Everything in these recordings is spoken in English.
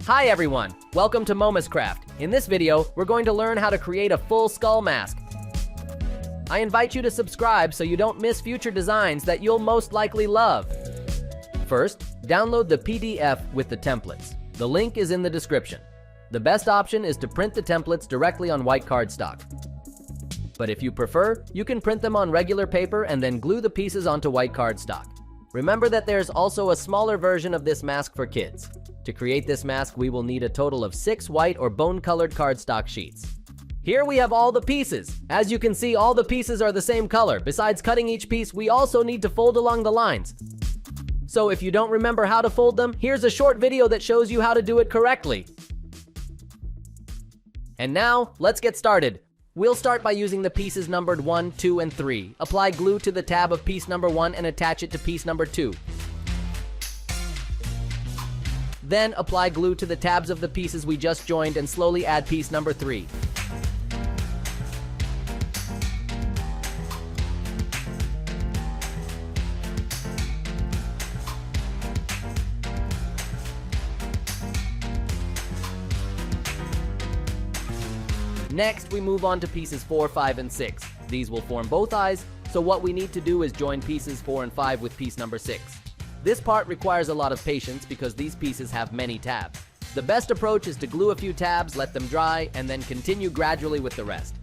Hi everyone, welcome to Momuscraft. In this video, we're going to learn how to create a full skull mask. I invite you to subscribe so you don't miss future designs that you'll most likely love. First, download the PDF with the templates. The link is in the description. The best option is to print the templates directly on white cardstock. But if you prefer, you can print them on regular paper and then glue the pieces onto white cardstock. Remember that there's also a smaller version of this mask for kids. To create this mask, we will need a total of 6 white or bone-colored cardstock sheets. Here we have all the pieces. As you can see, all the pieces are the same color. Besides cutting each piece, we also need to fold along the lines. So if you don't remember how to fold them, here's a short video that shows you how to do it correctly. And now, let's get started. We'll start by using the pieces numbered 1, 2, and 3. Apply glue to the tab of piece number 1 and attach it to piece number 2. Then apply glue to the tabs of the pieces we just joined and slowly add piece number 3. Next, we move on to pieces 4, 5, and 6. These will form both eyes, so what we need to do is join pieces 4 and 5 with piece number 6. This part requires a lot of patience because these pieces have many tabs. The best approach is to glue a few tabs, let them dry, and then continue gradually with the rest.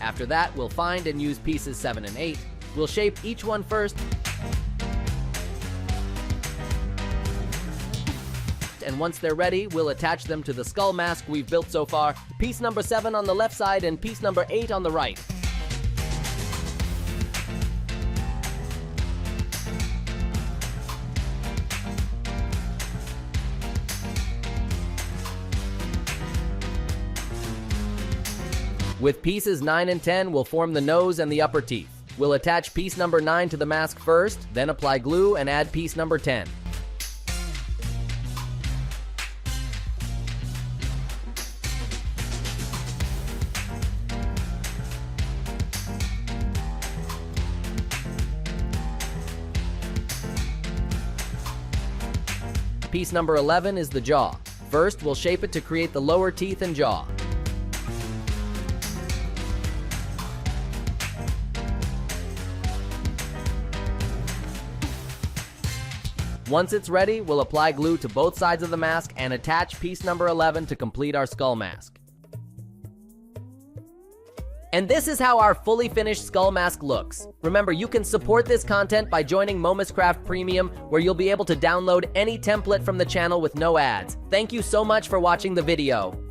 After that, we'll find and use pieces 7 and 8. We'll shape each one first, and once they're ready, we'll attach them to the skull mask we've built so far. Piece number 7 on the left side and piece number 8 on the right. With pieces 9 and 10, we'll form the nose and the upper teeth. We'll attach piece number 9 to the mask first, then apply glue and add piece number 10. Piece number 11 is the jaw. First, we'll shape it to create the lower teeth and jaw. Once it's ready, we'll apply glue to both sides of the mask and attach piece number 11 to complete our skull mask. And this is how our fully finished skull mask looks. Remember, you can support this content by joining Momuscraft Premium, where you'll be able to download any template from the channel with no ads. Thank you so much for watching the video.